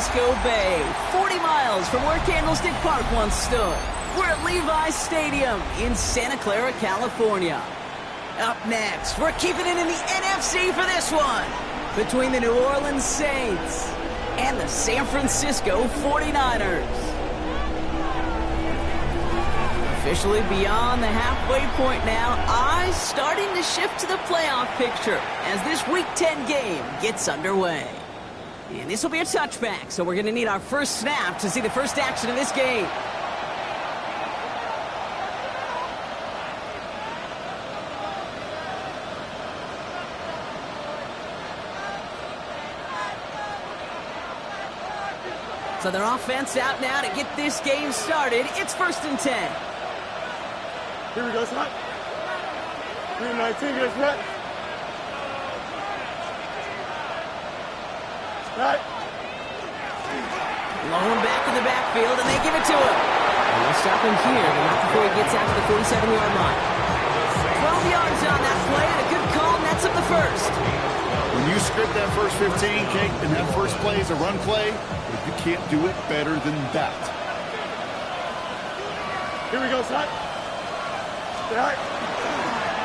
Francisco Bay, 40 miles from where Candlestick Park once stood. We're at Levi's Stadium in Santa Clara, California. Up next, we're keeping it in the NFC for this one, between the New Orleans Saints and the San Francisco 49ers. Officially beyond the halfway point now, eyes starting to shift to the playoff picture as this Week 10 game gets underway. And this will be a touchback, so we're going to need our first snap to see the first action of this game. So their offense out now to get this game started. It's 1st and 10. Here we go, Scott. 319, get set. Right. Low and back in the backfield, and they give it to him. And they'll stop him here, but not before he gets out to the 47-yard line. 12 yards on that play, and a good call nets up the first. When you script that first 15, Kate, and that first play is a run play, you can't do it better than that. Here we go, Scott. Right.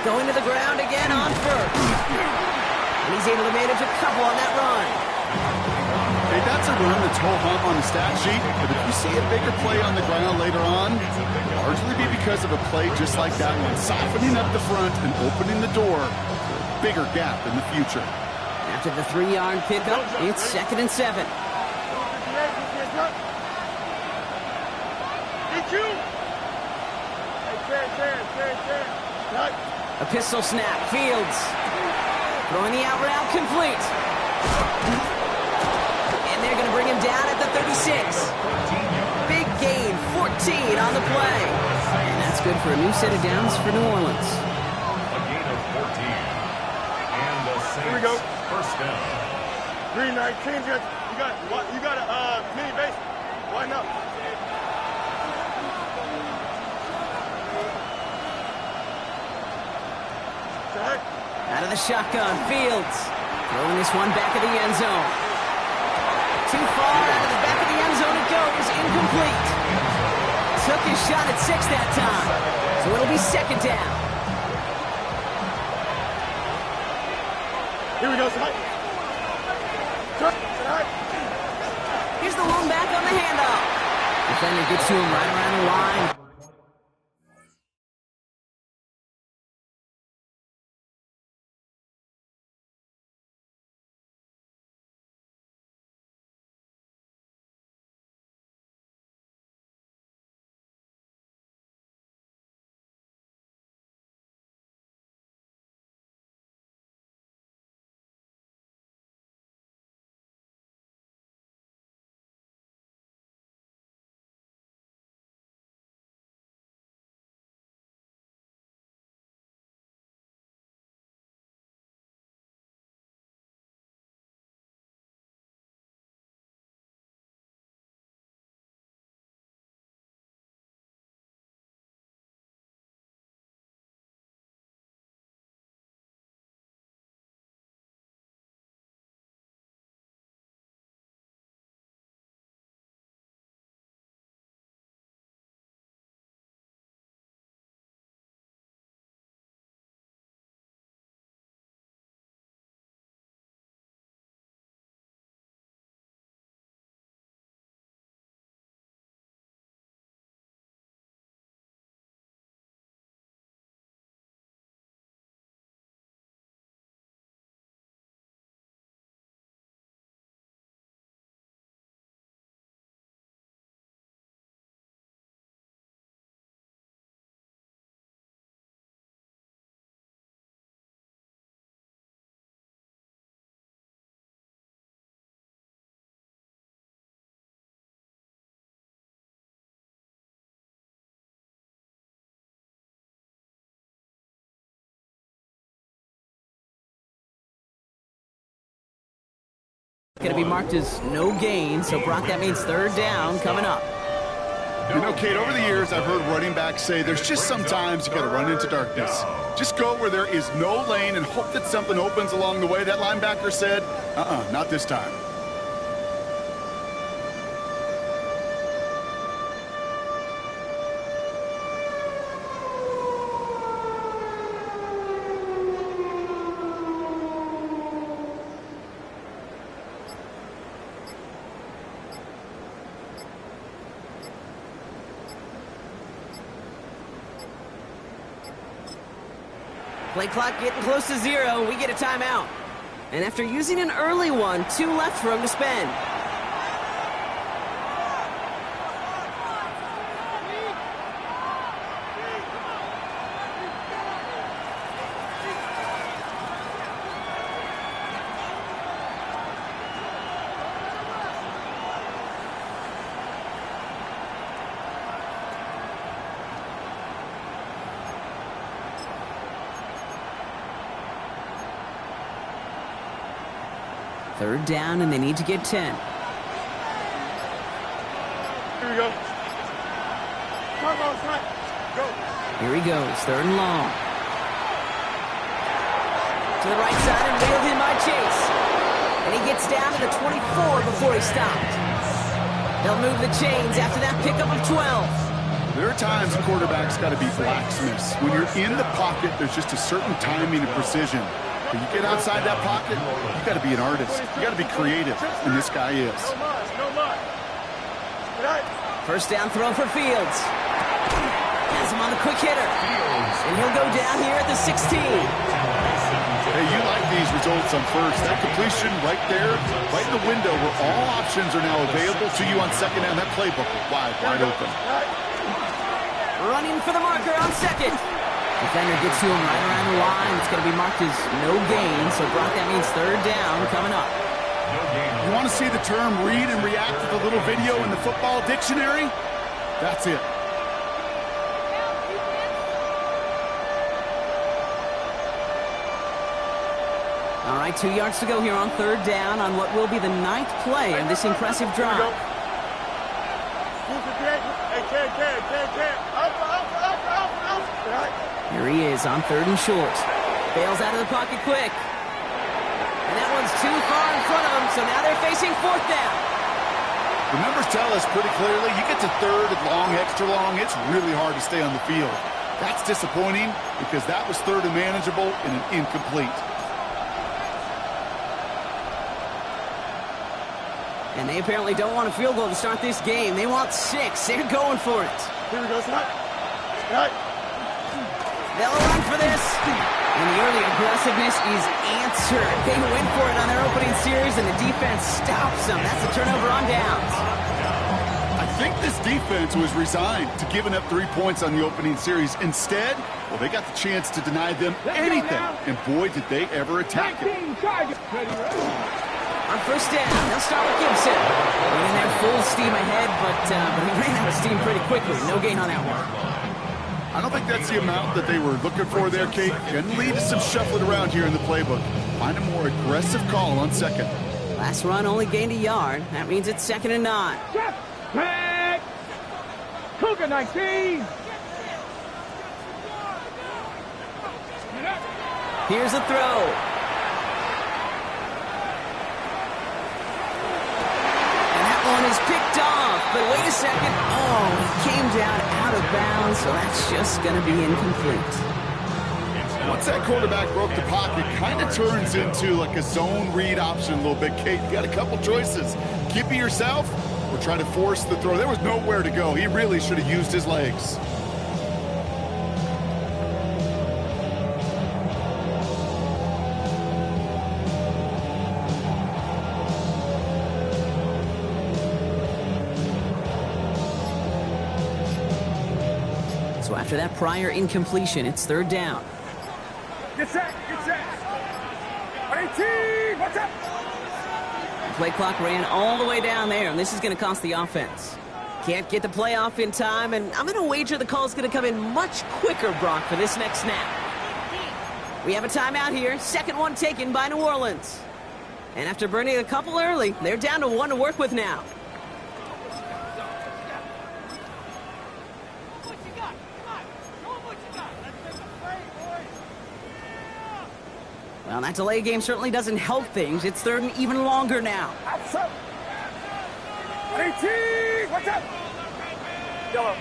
Going to the ground again on first. And he's able to manage a couple on that run. Hey, that's a run that's ho-hum on the stat sheet, but if you see a bigger play on the ground later on, it'll largely be because of a play just like that one, softening up the front and opening the door for a bigger gap in the future. After the 3-yard pickup, it's 2nd and 7. A pistol snap, Fields. Throwing the out route complete. And they're going to bring him down at the 36. Big gain, 14 on the play. And that's good for a new set of downs for New Orleans. A gain of 14. And the Saints, here we go. First down. 319, you got a mini base. Why not? Out of the shotgun, Fields. Throwing this one back of the end zone. Too far out of the back of the end zone it goes. Incomplete. Took his shot at 6 that time. So it'll be 2nd down. Here we go, Scott. Here's the one back on the handoff. Defender gets to him right around the line. Going to be marked as no gain, so Brock, that means 3rd down coming up. You know, Kate, over the years, I've heard running backs say there's just sometimes you got to run into darkness. Just go where there is no lane and hope that something opens along the way. That linebacker said, not this time. Play clock getting close to 0. We get a timeout. And after using an early one, 2 left for him to spend. Third down, and they need to get 10. Here we go. Come on, son. Go. Here he goes, 3rd and long. To the right side and wheeled in by Chase. And he gets down to the 24 before he stopped. They'll move the chains after that pickup of 12. There are times quarterbacks got to be blacksmiths. When you're in the pocket, there's just a certain timing and precision. When you get outside that pocket, you got to be an artist. You got to be creative, and this guy is. No more. First down throw for Fields. Has him on the quick hitter. And he'll go down here at the 16. Hey, you like these results on first. That completion right there, right in the window where all options are now available to you on second down. That playbook is wide open. Running for the marker on second. Defender gets to him right around the line. It's going to be marked as no gain. So, Brock, that means 3rd down coming up. You want to see the term read and react to the little video in the football dictionary? That's it. All right, 2 yards to go here on 3rd down on what will be the 9th play of this impressive drive. Here he is on 3rd and short. Bails out of the pocket quick. And that one's too far in front of him, so now they're facing 4th down. The numbers tell us pretty clearly, you get to 3rd and long, extra long, it's really hard to stay on the field. That's disappointing because that was 3rd and manageable and an incomplete. And they apparently don't want a field goal to start this game. They want 6. They're going for it. Here we go, son. They'll run for this. And the early aggressiveness is answered. They went for it on their opening series, and the defense stops them. That's a turnover on downs. I think this defense was resigned to giving up 3 points on the opening series. Instead, well, they got the chance to deny them anything. And boy, did they ever attack it. On first down, they'll start with Gibson. Running there full steam ahead, but he ran out of steam pretty quickly. No gain on that one. I don't think that's the amount that they were looking for there, Kate. Can lead to some shuffling around here in the playbook. Find a more aggressive call on second. Last run only gained a yard. That means it's 2nd and 9. Back! Cougar 19! Here's a throw. One is picked off, but wait a second. Oh, he came down out of bounds, so that's just going to be incomplete. Once that quarterback broke the pocket, kind of turns into like a zone read option a little bit. Kate, you got a couple choices. Keep it yourself or try to force the throw. There was nowhere to go. He really should have used his legs. So after that prior incompletion, it's 3rd down. Get set! 18! What's up? The play clock ran all the way down there, and this is going to cost the offense. Can't get the play off in time, and I'm going to wager the call is going to come in much quicker, Brock, for this next snap. We have a timeout here, 2nd one taken by New Orleans. And after burning a couple early, they're down to 1 to work with now. Well, that delay game certainly doesn't help things. It's 3rd and even longer now. 18! What's up? Yellow.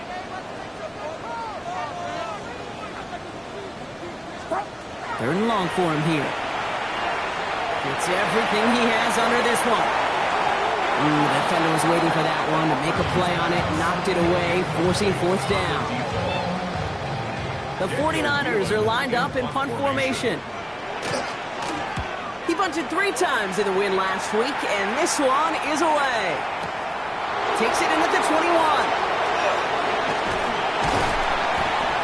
3rd and long for him here. It's everything he has under this one. The defender was waiting for that one to make a play on it, knocked it away, forcing 4th down. The 49ers are lined up in punt formation. He punted 3 times in the win last week, and this one is away. Takes it in at the 21.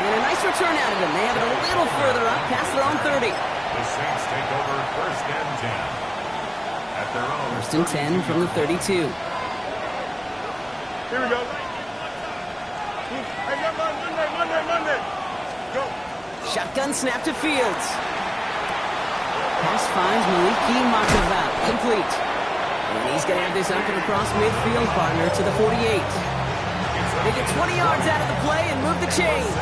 And a nice return out of him. They have it a little further up past their own 30. The Saints take over first and 10. At their own First and 10 from the 32. Here we go. Hey, Monday. Go. Shotgun snap to Fields. Pass finds Maliki Makaval. Complete. And he's going to have this up and across midfield, partner, to the 48. They get 20 yards out of the play and move the chains.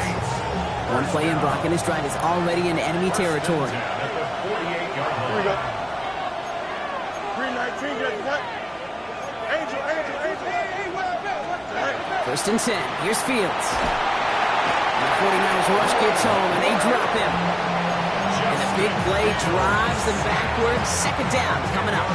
One play in, Brock, and his drive is already in enemy territory. Here we go. 319, just what? Angel. First and 10. Here's Fields. And the 49ers rush gets home, and they drop him. And the big play drives them backwards. Second down coming up.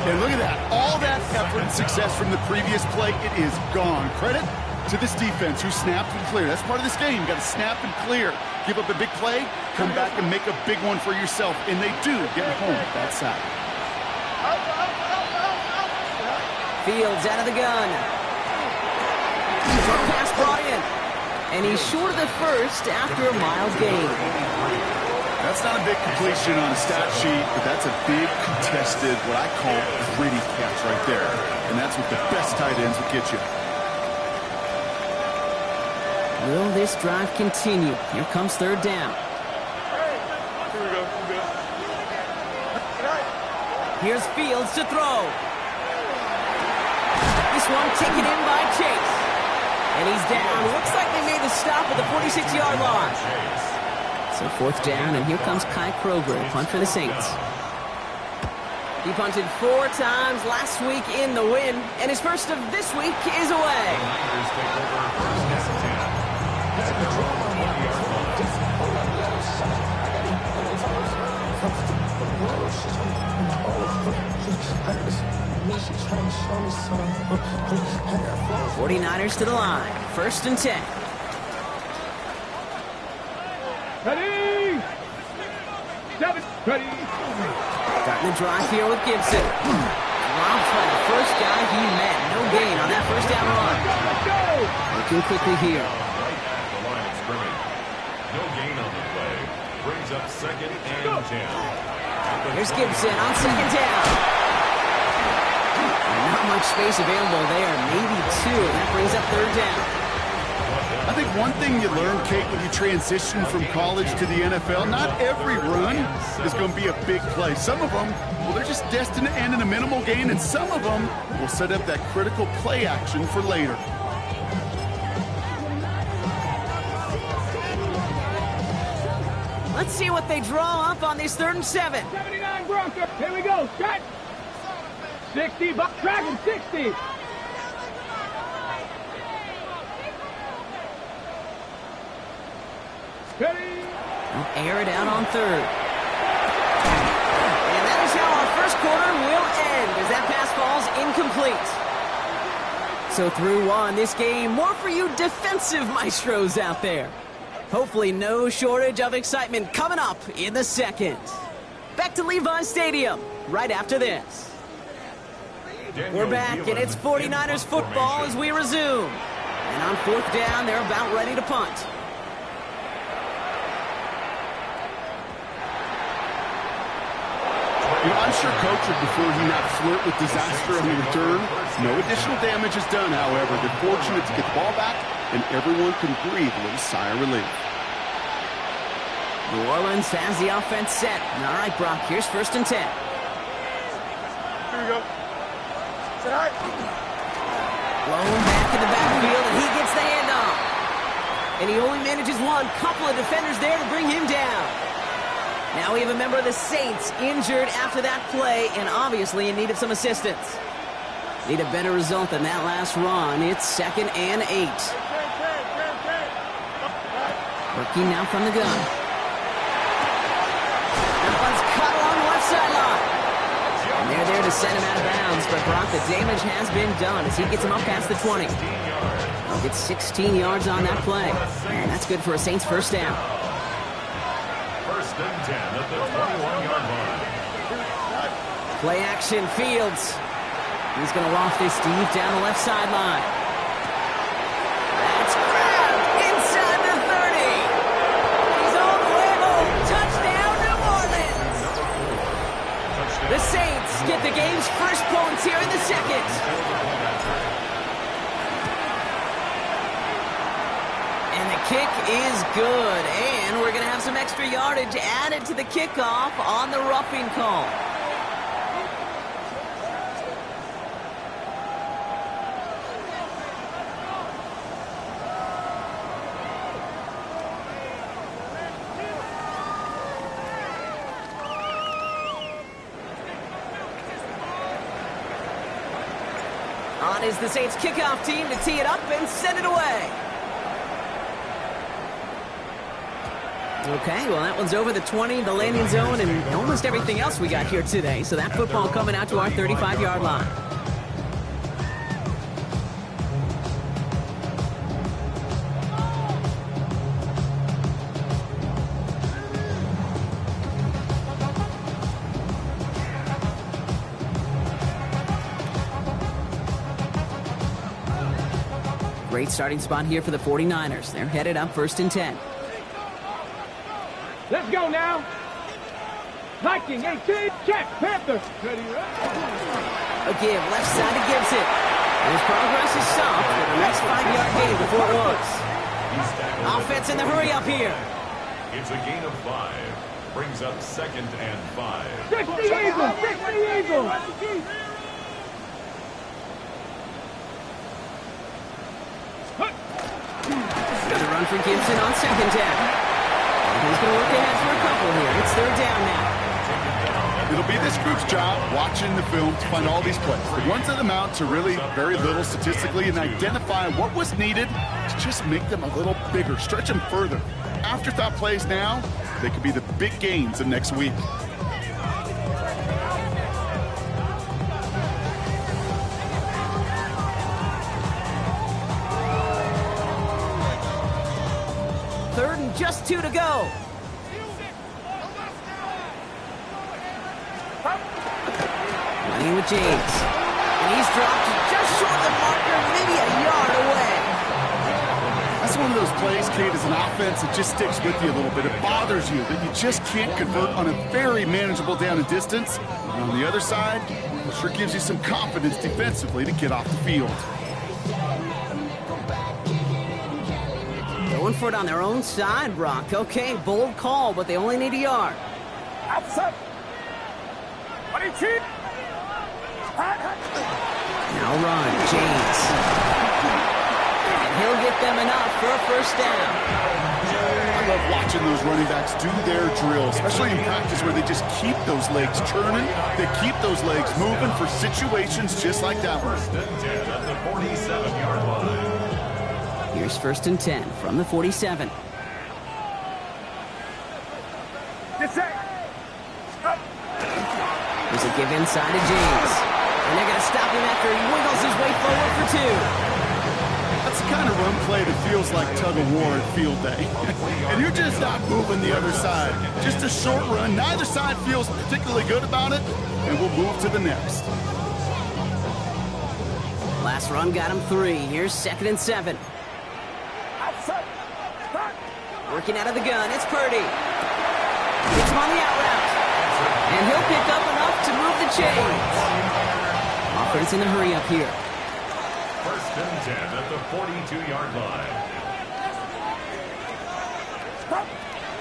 And look at that. All that effort and success from the previous play, it is gone. Credit to this defense who snapped and cleared. That's part of this game. You got to snap and clear. Give up a big play, come back and make a big one for yourself. And they do get home at that sack. Fields out of the gun. Short pass brought in. And he's short of the first after a mild gain. That's not a big completion on a stat sheet, but that's a big contested, what I call gritty catch right there. And that's what the best tight ends will get you. Will this drive continue? Here comes third down. Here we go. Here's Fields to throw. This one taken in by Chase. And he's down. Looks like they made the stop at the 46-yard line. So fourth down, and here comes Kai Kroger, punt for the Saints. He punted 4 times last week in the win, and his first of this week is away. '49ers to the line. First and 10. Ready! 7, ready! Starting the drive here with Gibson. Dropped by the first guy he met. No gain on that first down run. Looking quickly here. Right at the line of scrimmage. No gain on the play. Brings up second and 10. Here's Gibson on second down. Not much space available there. Maybe 2. That brings up third down. I think one thing you learn, Kate, when you transition from college to the NFL, not every run is going to be a big play. Some of them, well, they're just destined to end in a minimal gain, and some of them will set up that critical play action for later. Let's see what they draw up on this 3rd and 7. 79 Broncos. Here we go. Cut. 60. Dragon 60. Ready. They'll air it out on 3rd. And that is how our first quarter will end as that pass falls incomplete. So through 1, this game, more for you defensive maestros out there. Hopefully no shortage of excitement coming up in the second. Back to Levi's Stadium right after this. We're back, and it's 49ers football as we resume. And on 4th down, they're about ready to punt. You know, I'm sure Coach would before he not flirt with disaster on the return. No additional damage is done, however. They're fortunate to get the ball back, and everyone can breathe a little sigh of relief. New Orleans has the offense set. All right, Brock, here's 1st and 10. Here we go. Say hi. Blown back in the backfield, and he gets the handoff. And he only manages one. Couple of defenders there to bring him down. Now we have a member of the Saints injured after that play, and obviously in need of some assistance. Need a better result than that last run. It's 2nd and 8. Working now from the gun. That one's cut along the left sideline. And there there to send him out of bounds, but Brock, the damage has been done as he gets him up past the 20. He'll get 16 yards on that play, and that's good for a Saints first down. First and 10 at the 21-yard line. Play action, Fields. He's going to loft this deep down the left sideline. That's grabbed inside the 30. He's on the way home. Touchdown, New Orleans. The Saints get the game's first points here in the second. And the kick is good. And we're going to have some extra yardage added to the kickoff on the roughing call. On is the Saints kickoff team to tee it up and send it away. Okay, well, that one's over the 20, the landing zone, and almost everything else we got here today. So that football coming out to our 35-yard line. Great starting spot here for the 49ers. They're headed up first and 10. Let's go now. Viking, 18, check, Panther. A give, left side to Gibson. And his progress is stopped with a nice 5-yard gain before it was. Offense in the hurry up here. It's a gain of 5. Brings up second and 5. 60 Eagles, 60 Eagles. Another run for Gibson on second down. He's going to look ahead for a couple here. It's third down now. It'll be this group's job watching the film to find all these plays. The ones that amount to really very little statistically and identify what was needed to just make them a little bigger, stretch them further. Afterthought plays now, they could be the big gains of next week. Third and just 2 to go. Running with James. And he's dropped just short of the marker, maybe a yard away. That's one of those plays, Kate, as an offense that just sticks with you a little bit. It bothers you that you just can't convert on a very manageable down and distance. And on the other side, it sure gives you some confidence defensively to get off the field. Going for it on their own side, Brock. Okay, bold call, but they only need a yard. Outside. Now run, James. And he'll get them enough for a first down. I love watching those running backs do their drill, especially in practice where they just keep those legs turning. They keep those legs moving for situations just like that one. First and 10 at the 47-yard line. Here's first and 10 from the 47. There's a give inside to James. And they're going to stop him after he wiggles his way forward for 2. That's the kind of run play that feels like tug-of-war at field day. And you're just not moving the other side. Just a short run. Neither side feels particularly good about it, and we'll move to the next. Last run got him 3. Here's second and 7. Working out of the gun, it's Purdy. Gets him on the out route. And he'll pick up enough to move the chains. Offense in a hurry up here. First and 10 at the 42-yard line.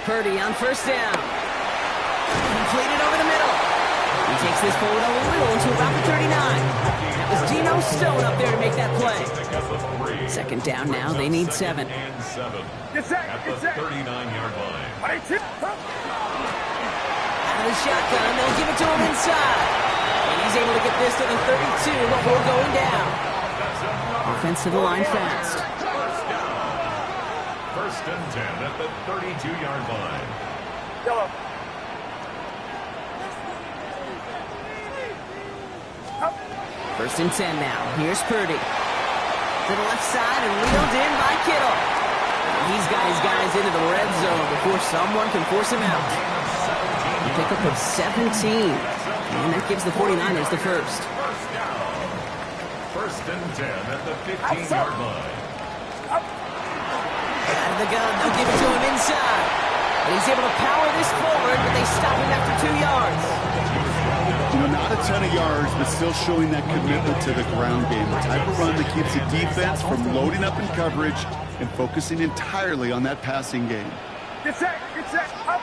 Purdy on first down. Completed over the middle. He takes this forward a little to about the 39. That was Geno Stone up there to make that play. Second down now. They need 7. And 7 at the 39-yard line. Out of the shotgun, they'll give it to him inside. And he's able to get this to the 32 before going down. Offense to the line fast. First and 10 at the 32-yard line. First and 10 now. Here's Purdy. To the left side and reeled in by Kittle. He's got his guys into the red zone before someone can force him out. A pickup of 17. And that gives the 49ers the first. First and 10 at the 15-yard line. Out of the gun, they'll give it to him inside. And he's able to power this forward, but they stop him after 2 yards. You know, not a ton of yards, but still showing that commitment to the ground game. The type of run that keeps the defense from loading up in coverage and focusing entirely on that passing game. Get set, up.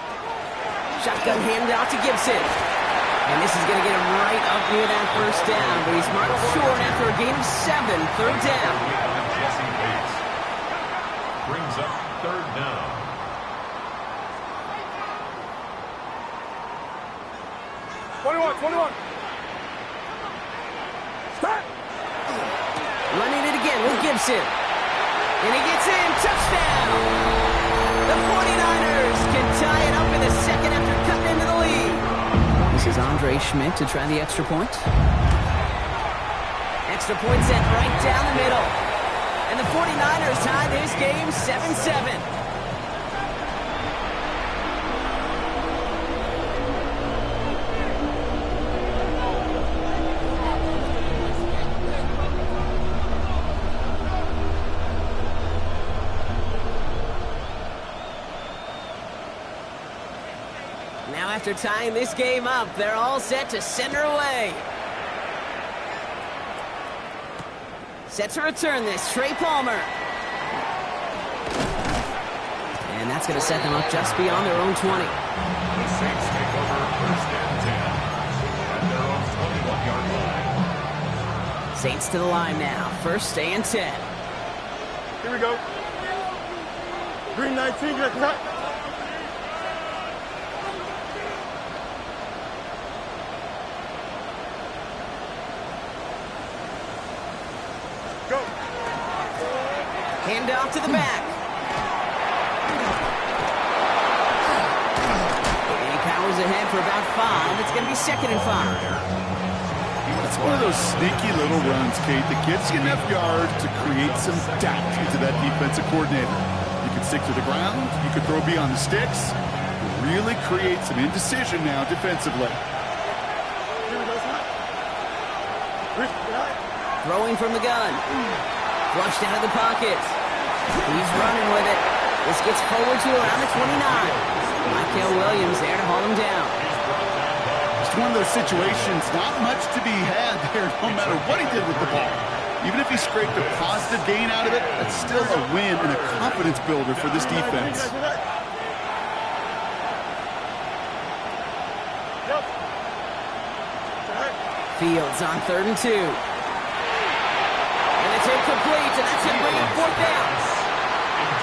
Shotgun handout to Gibson. And this is going to get him right up near that first down, but he's marked short after a gain of 7, third down. Jesse Bates brings up third down. Stop. Running it again with Gibson. And he gets in. Touchdown! The 49ers can tie it up in the second after cutting into the lead. This is Andre Schmidt to try the extra point. Extra point sent right down the middle. And the 49ers tie this game 7-7. Now after tying this game up, they're all set to send her away. Set to return this, Trey Palmer. And that's going to set them up just beyond their own 20. The Saints take over first and 10 at their own 21-yard line. Saints to the line now, first and 10. Here we go. Green 19, get cut. Go. Hand off to the back. And he powers ahead for about 5. It's going to be second and 5. It's one of those sneaky little runs, Kate, that gets you enough yards to create some doubt into that defensive coordinator. You can stick to the ground, you can throw beyond the sticks, really create some indecision now defensively. Here we go, son. Throwing from the gun. Flushed out of the pocket. He's running with it. This gets forward to around the 29. Michael Williams there to haul him down. Just one of those situations, not much to be had there, no matter what he did with the ball. Even if he scraped a positive gain out of it, that's still a win and a confidence builder for this defense. Fields on 3rd and 2. And it's incomplete, and that's going to bring it 4th down.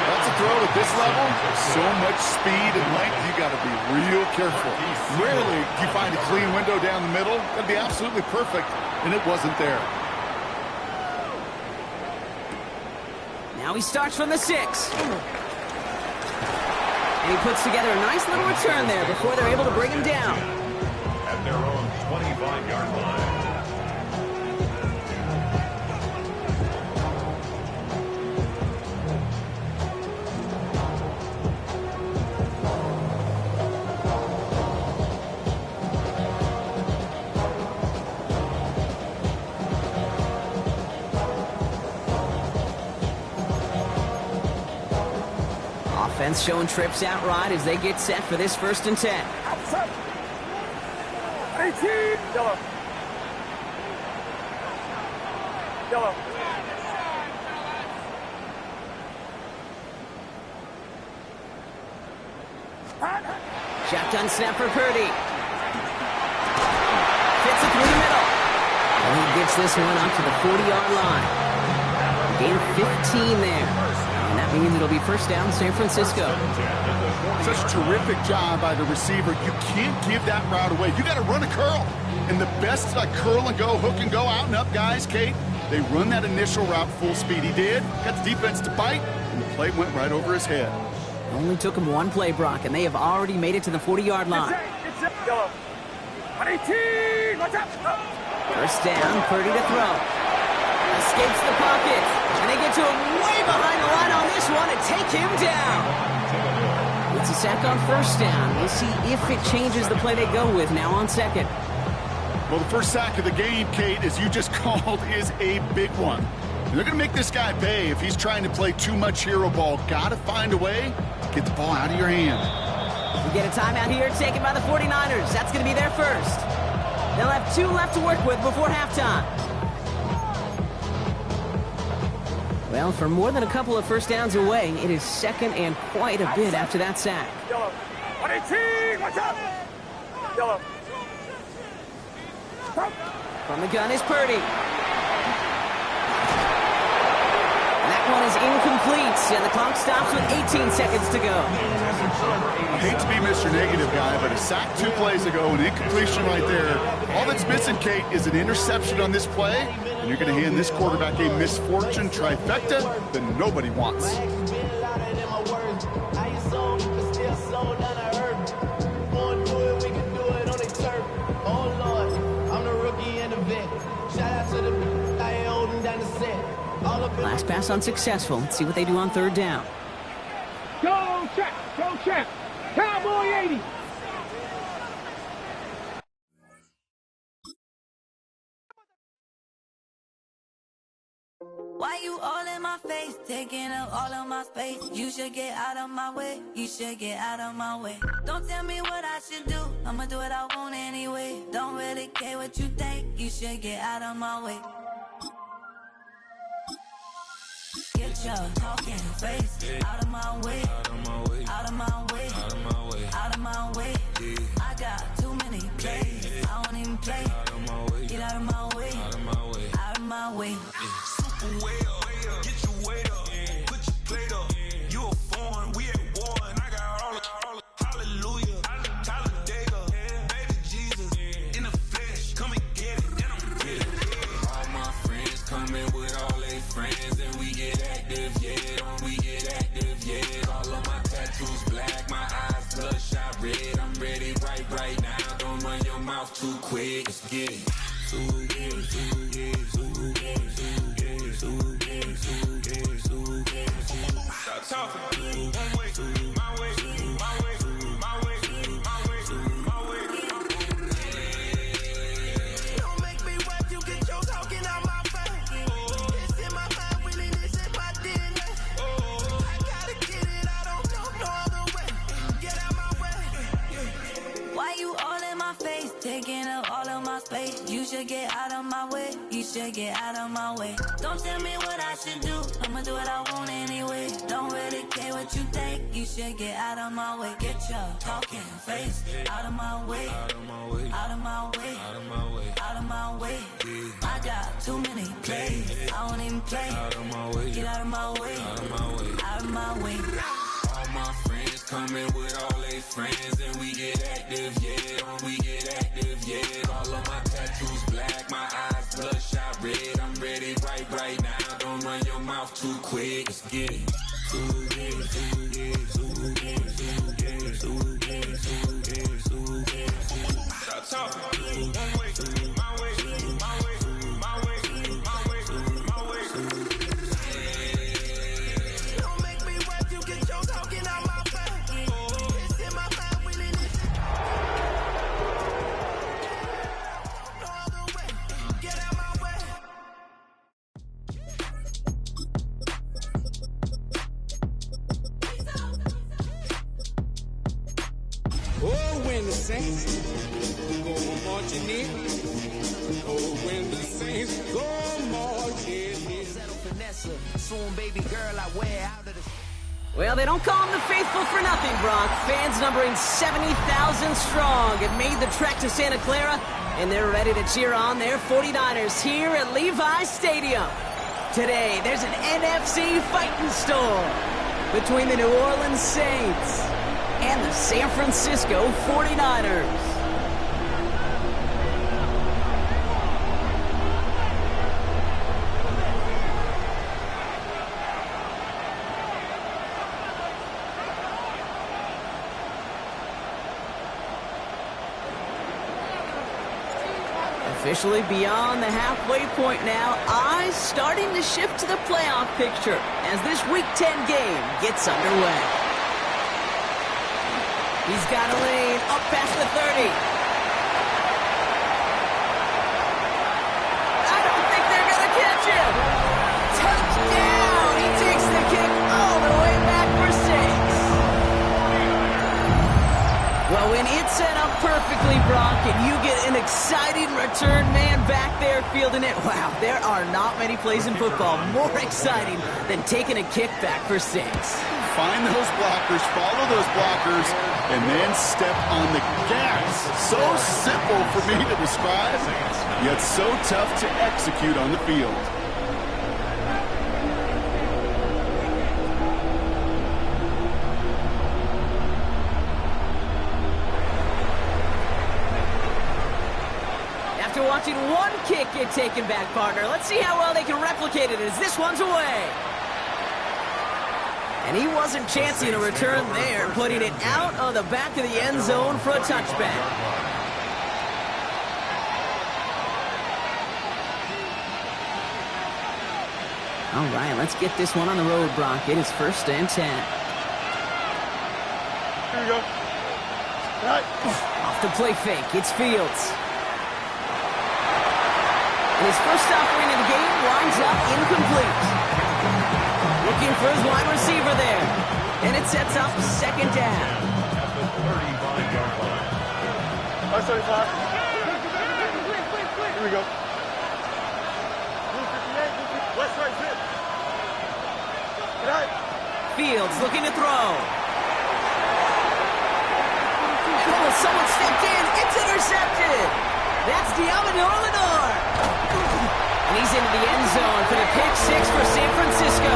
That's a throw at this level. So much speed and length, you got to be real careful. Rarely do you find a clean window down the middle. That'd be absolutely perfect, and it wasn't there. Now he starts from the 6. And he puts together a nice little return there before they're able to bring him down. At their own 25-yard line. Offense showing trips out right as they get set for this 1st and 10. 18. Yellow. Yellow. Shotgun snap for Purdy. Fits it through the middle. And he gets this one up to the 40-yard line. Gain of 15 there. And that means it'll be first down San Francisco. Such a terrific job by the receiver. You can't give that route away. You got to run a curl. And the best curl and go, hook and go, out and up guys, Kate, they run that initial route full speed. He did. Got the defense to bite, and the play went right over his head. Only took him one play, Brock, and they have already made it to the 40-yard line. It's yellow. 18. Watch out. First down, Purdy to throw. Escapes the pocket. And they get to him way behind the line on this one and take him down. It's a sack on first down. We'll see if it changes the play they go with now on second. Well, the first sack of the game, Kate, as you just called, is a big one. And they're going to make this guy pay if he's trying to play too much hero ball. Got to find a way to get the ball out of your hand. We get a timeout here taken by the 49ers. That's going to be their first. They'll have 2 left to work with before halftime. Well, for more than a couple of first downs away, it is second and quite a bit after that sack. Yellow. 118, watch out. Yellow. From the gun is Purdy. And that one is incomplete, and the clock stops with 18 seconds to go. I hate to be Mr. Negative guy, but a sack 2 plays ago, an incompletion right there. All that's missing, Kate, is an interception on this play, and you're going to hand this quarterback a misfortune trifecta that nobody wants. Last pass unsuccessful. Let's see what they do on third down. Go, Champ! Go, Champ! Cowboy 80! Why you all in my face, taking up all of my space? You should get out of my way, you should get out of my way. Don't tell me what I should do, I'ma do what I want anyway. Don't really care what you think, you should get out of my way. Get your talking face out of my way, out of my way, out of my way, out of my way, out of my way. I got too many plays, I don't even play. Get out of my way, out of my way, out of my way. Super way up, get your weight up, put your plate up. You a foreign, we at war, and I got all the hallelujah, Talladega, baby Jesus, in the flesh, come and get it, and I'm with it. All my friends coming with all their friends, and we get active, yeah, we get active, yeah. All of my tattoos black, my eyes bloodshot red. I'm ready right now. Don't run your mouth too quick. Let's get it. Stop talking. One way, my way, my way, my way, my way, my way. Don't make me wait, you get your talking out my face. It's in my mind, really, this is my DNA. I gotta get it, I don't know no other way. Get out my way. Why you all in my face, taking up all of my space? You should get out of my way, you should get out of my way. Don't tell me what I should do, I'ma do what I want anyway. Don't really care what you think, you should get out of my way. Get your talking face out of my way, out of my way, out of my way, out of my way, out of my way. I got too many plays, I don't even play. Out of my way, get out of my way, out of my way, out of my way. All my friends coming with all their friends, and we get active, yeah, we get active, yeah. All of my tattoos black, my eyes bloodshot red. I'm ready right now. Don't run your mouth too quick. Let's get it. Stop talking. One way, my way, my way, my way, my way, my way. Don't make me wait, you get your talking out my face. It's in my mind, really, this is no other way. Get out my way. Oh, when the saints go marching in. Oh, when the saints go marching in. Well, they don't call them the faithful for nothing, Brock. Fans numbering 70,000 strong have made the trek to Santa Clara, and they're ready to cheer on their 49ers here at Levi's Stadium. Today, there's an NFC fighting storm between the New Orleans Saints and the San Francisco 49ers. Officially beyond the halfway point now, eyes starting to shift to the playoff picture as this Week 10 game gets underway. He's got a lane up past the 30. I don't think they're going to catch him. Touchdown! He takes the kick all the way back for 6. Well, when it's set up perfectly, Brock, and you get an exciting return man back there fielding it, wow, there are not many plays in football more exciting than taking a kick back for 6. Find those blockers, follow those blockers, and then step on the gas. So simple for me to describe, yet so tough to execute on the field. After watching one kick get taken back, partner, let's see how well they can replicate it as this one's away. And he wasn't chancing a return there, putting it out of the back of the end zone for a touchback. All right, let's get this one on the road, Brock. It is 1st and 10. Here we go. Right. Off the play fake, it's Fields. His first offering of the game winds up incomplete. Looking for his wide receiver there. And it sets up 2nd down. At the 35-yard line. That's 35. Here we go. West right fit. Right. Fields looking to throw. Oh, someone stepped in. It's intercepted. That's Diamador Lenore. And he's into the end zone for the pick 6 for San Francisco.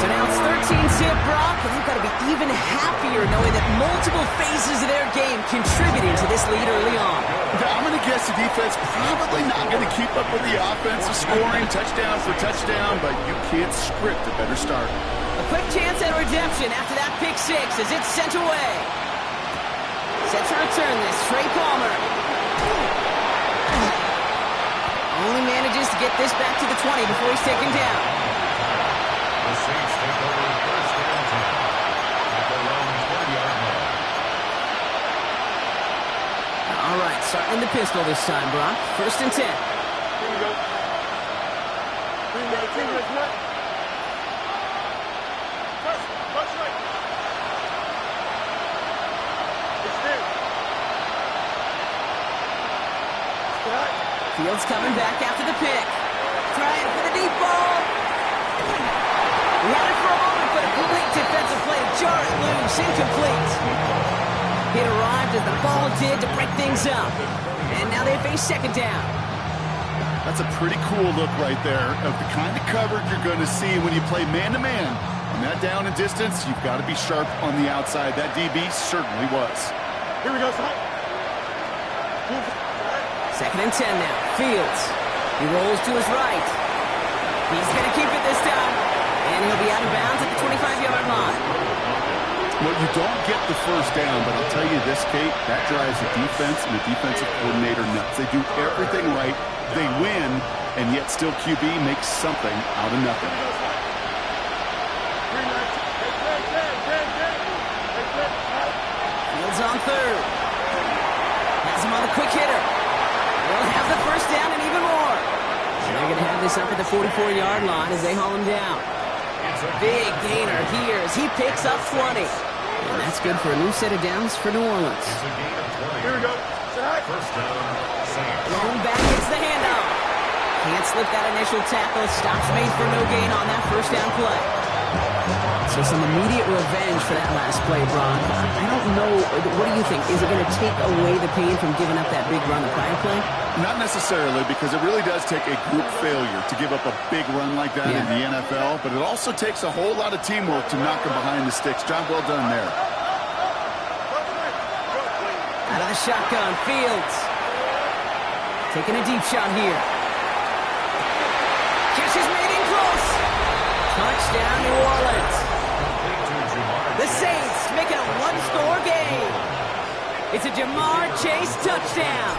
So now it's 13-zip, Brock, but they've got to be even happier knowing that multiple phases of their game contributing to this lead early on. I'm going to guess the defense probably not going to keep up with the offensive scoring touchdown for touchdown, but you can't script a better start. A quick chance at redemption after that pick 6 as it's sent away. Set to return this, Trey Palmer. Only manages to get this back to the 20 before he's taken down. The Saints take over 1st and 10 at their own 30-yard line. All right, starting in the pistol this time, Brock. 1st and 10. Here we go. 3-19, that's not. Touch right. It's there. Right. Fields coming back after the pick. Trying for the deep ball. He had it for a moment, but a complete defensive play to jar it loose. Incomplete. It arrived as the ball did to break things up. And now they face 2nd down. That's a pretty cool look right there of the kind of coverage you're going to see when you play man-to-man. On that down and distance, you've got to be sharp on the outside. That DB certainly was. Here we go, son. 2nd and 10 now. Fields. He rolls to his right. He's going to keep it this time. And he'll be out of bounds at the 25-yard line. Well, you don't get the 1st down, but I'll tell you this, Kate, that drives the defense and the defensive coordinator nuts. They do everything right. They win, and yet still QB makes something out of nothing. Fields on 3rd. Has him on the quick hitter. They'll have the 1st down and even more. And they're going to have this up at the 44-yard line as they haul him down. Big gainer here as he picks up 20. And that's good for a new set of downs for New Orleans. It's a gain of 20. Here we go. 1st down, Saints. Lone back gets the handoff. Can't slip that initial tackle. Stops made for no gain on that 1st down play. So some immediate revenge for that last play, Brock. I don't know. What do you think? Is it going to take away the pain from giving up that big run the prior play? Not necessarily, because it really does take a group failure to give up a big run like that in the NFL, but it also takes a whole lot of teamwork to knock him behind the sticks. Job well done there. Out of the shotgun, Fields. Taking a deep shot here. Catch is made in close. Touchdown, New Orleans. The Saints make it a one-score game. It's a Jamar Chase touchdown.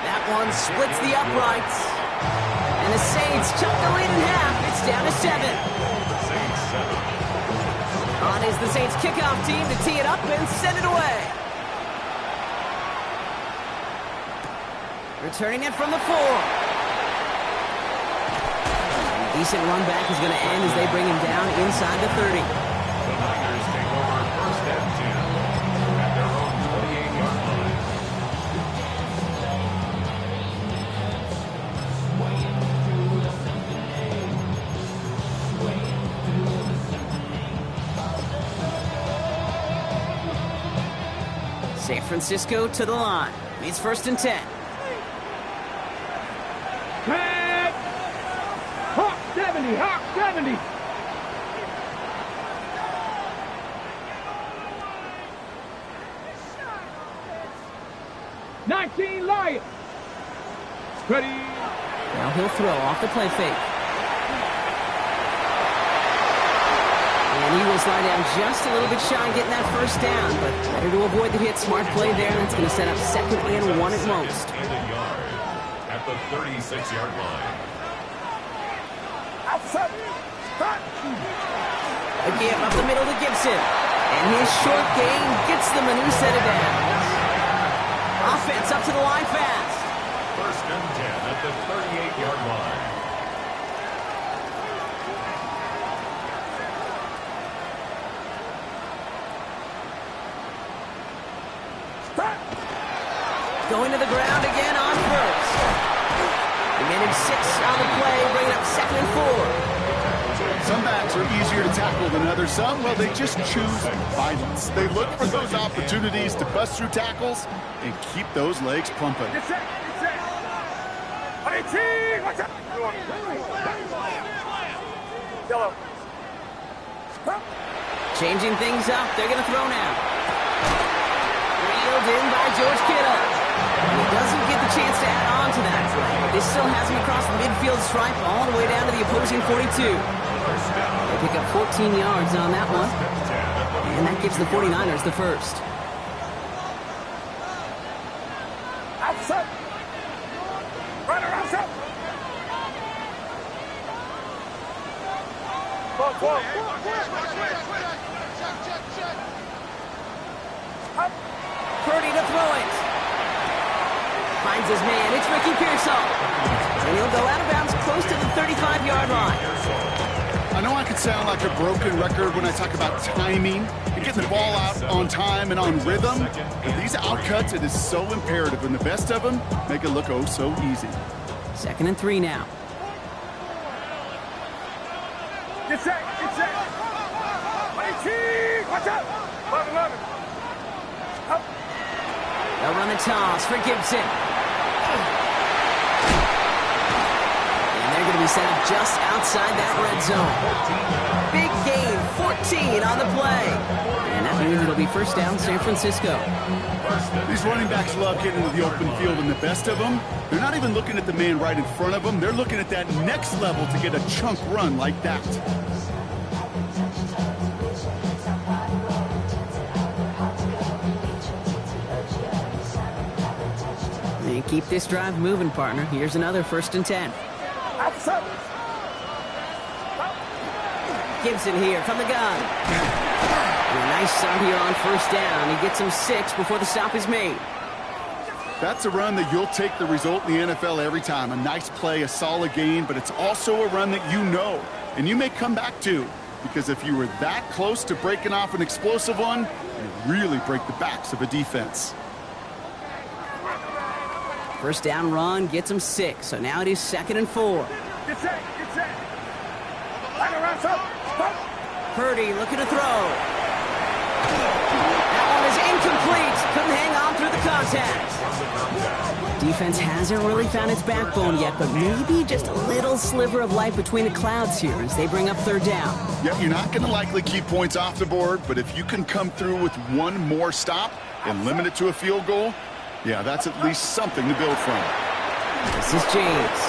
That one splits the uprights. And the Saints chunk the lead in half. It's down to 7. On is the Saints kickoff team to tee it up and send it away. Returning it from the 4. Decent run back is going to end as they bring him down inside the 30. The Niners take over first and 10 at their own 28-yard line. San Francisco to the line. It's first and 10. Pat! Hawk 70, Hawk 70. "19 Lions." Ready. Now he'll throw off the play fake. And he will slide down just a little bit shy getting that first down, but better to avoid the hit. Smart play there, and that's going to set up 2nd and 1 at most. And a yard at the 36-yard line. Again, up the middle to Gibson. And his short gain gets them a new set of downs. Offense up to the line fast. First and 10 at the 38-yard line. Going to the ground again on first. They made him 6 on the play, bringing up 2nd and 4. Some backs are easier to tackle than others. Some, well, they just choose violence. They look for those opportunities to bust through tackles and keep those legs pumping. Changing things up. They're going to throw now. Reeled in by George Kittle. He doesn't get the chance to add on to that play. This still has him across the midfield stripe all the way down to the opposing 42. They pick up 14 yards on that one. And that gives the 49ers the first. Outside. Right around top. Purdy to throw it. Finds his man. It's Ricky Pearsall. And he'll go out of bounds close to the 35-yard line. I know I could sound like a broken record when I talk about timing and getting the ball out on time and on rhythm. But these outcuts, it is so imperative. And the best of them make it look oh so easy. 2nd and 3 now. Get set. Get set. Watch out. 11. Up. They'll run the toss for Gibson. And they're going to be set up just outside that red zone. Big gain, 14 on the play. And that means it'll be first down San Francisco. These running backs love getting into the open field, and the best of them, they're not even looking at the man right in front of them. They're looking at that next level to get a chunk run like that. And keep this drive moving, partner. Here's another 1st and 10. Outside. Gibson here from the gun. And a nice start here on first down. He gets him 6 before the stop is made. That's a run that you'll take the result in the NFL every time. A nice play, a solid gain, but it's also a run that you know and you may come back to, because if you were that close to breaking off an explosive one, you really break the backs of a defense. First down run gets him 6, so now it is 2nd and 4. Get set. Get set. Right around top. Purdy looking to throw. That one is incomplete. Couldn't hang on through the contact. Defense hasn't really found its backbone yet, but maybe just a little sliver of light between the clouds here as they bring up 3rd down. Yep, you're not going to likely keep points off the board, but if you can come through with one more stop and limit it to a field goal, yeah, that's at least something to build from. This is James.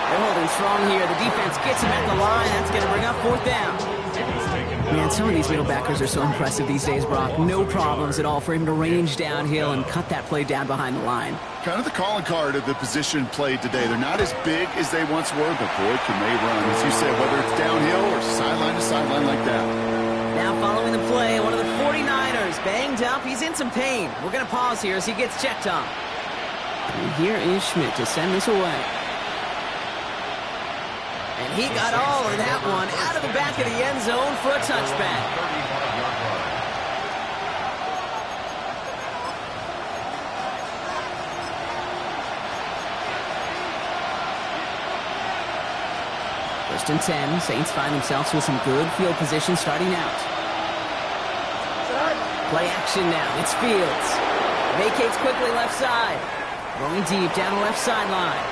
They're holding strong here. The defense gets him at the line. That's going to bring up 4th down. He's taken Man, some of these middle backers are so impressive these days, Brock. No problems at all for him to range downhill and cut that play down behind the line. Kind of the calling card of the position played today. They're not as big as they once were, but boy, can they run. As you said, whether it's downhill or sideline to sideline like that. Now following the play, one of the 49ers banged up. He's in some pain. We're going to pause here as he gets checked on. And here is Schmidt to send this away. And he got all of that one out of the back of the end zone for a touchback. First and 10. Saints find themselves with some good field position starting out. Play action now. It's Fields. Vacates quickly left side. Going deep down the left sideline.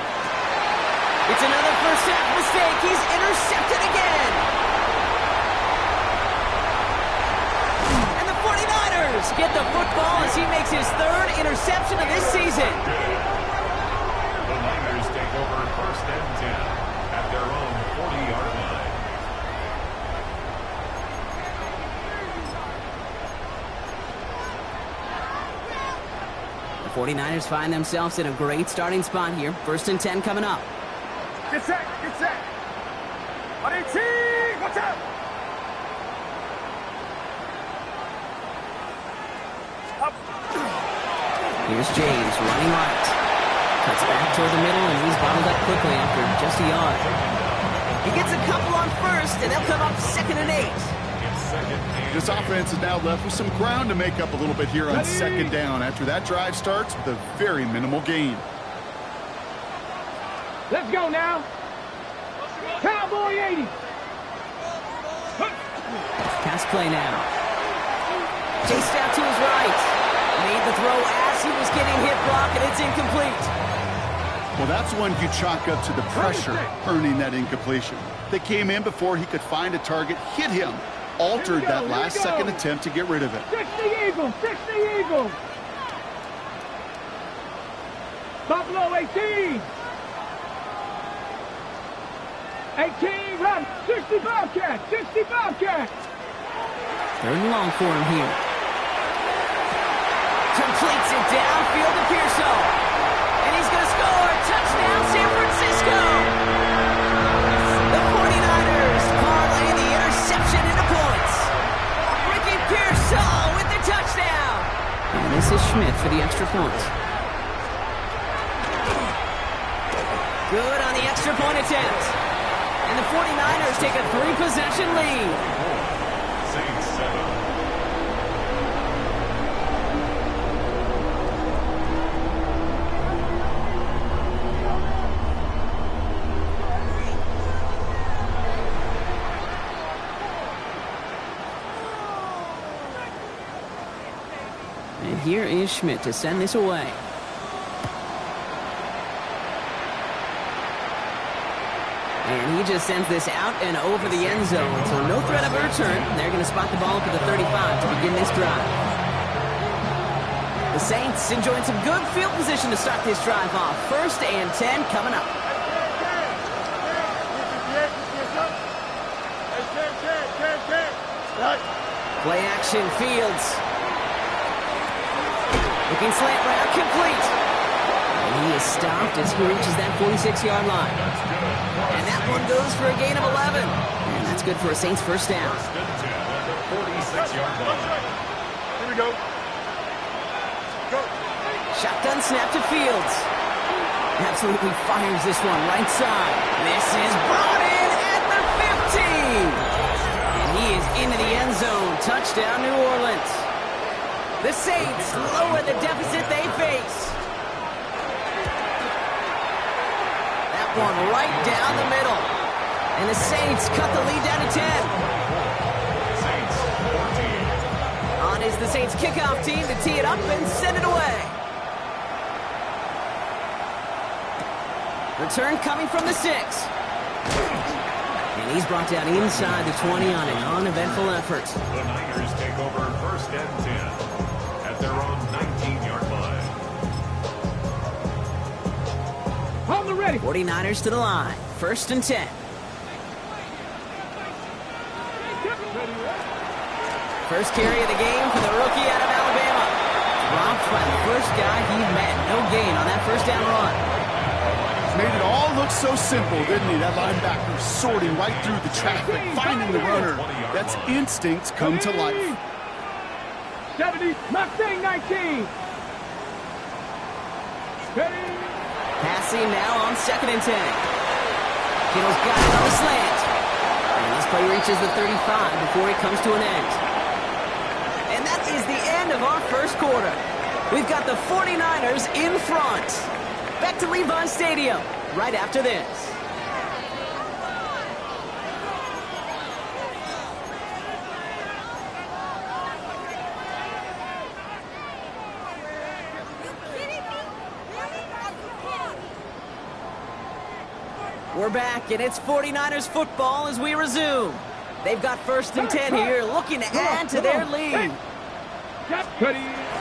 It's another first half mistake. He's intercepted again. And the 49ers get the football as he makes his third interception of this season. The Niners take over first and 10 at their own 40-yard line. The 49ers find themselves in a great starting spot here. First and 10 coming up. Get set, get set. Watch out. Up. Here's James running right. Cuts back toward the middle, and he's bottled up quickly after just a yard. He gets a couple on first, and they'll come up 2nd and 8. This offense is now left with some ground to make up a little bit here on 2nd down after that drive starts with a very minimal gain. Let's go now. Cowboy 80. Pass play now. Chased out to his right. Made the throw as he was getting hit, Brock, and it's incomplete. Well, that's one you chalk up to the pressure earning that incompletion. They came in before he could find a target, hit him, altered that last second attempt to get rid of it. 60 Eagles, 60 Eagles. Buffalo 18. 18, run, 60 Bobcats, 60 Bobcats. 3rd and long for him here. Completes it downfield to Pearson. And he's going to score. Touchdown, San Francisco. The 49ers parlay the interception into points. Ricky Pearson with the touchdown. And this is Schmidt for the extra point. Good on the extra point attempt. And the 49ers take a 3-possession lead. Saints 7. And here is Schmidt to send this away. And he just sends this out and over the end zone, so no threat of a return. They're going to spot the ball for the 35 to begin this drive. The Saints enjoying some good field position to start this drive off. 1st and 10 coming up. Play action, Fields. Looking slant route, complete. And he is stopped as he reaches that 46-yard line. And that one goes for a gain of 11. And that's good for a Saints first down. First and 10 at the 46-yard line. Here we go. Go. Shotgun snap to Fields. Absolutely fires this one right side. This is brought in at the 15. And he is into the end zone. Touchdown, New Orleans. The Saints lower the deficit they face. That one right down the middle. And the Saints cut the lead down to 10. Saints 14. On is the Saints kickoff team to tee it up and send it away. Return coming from the 6. And he's brought down inside the 20 on an uneventful effort. The Niners take over 1st and 10 at their own 19-yard line. On the ready. 49ers to the line. 1st and 10. First carry of the game for the rookie out of Alabama. Dropped by the first guy he met. No gain on that first down run. Made it all look so simple, didn't he? That linebacker sorting right through the traffic, finding the runner. That's instincts come to life. 70, Mustang 19. Ready. Passing now on 2nd and 10. Kittle's got it on the slant. And this play reaches the 35 before it comes to an end. And that is the end of our first quarter. We've got the 49ers in front. Back to Levi Stadium right after this. We're back, and it's 49ers football as we resume. They've got 1st and 10 here, looking to add to their lead.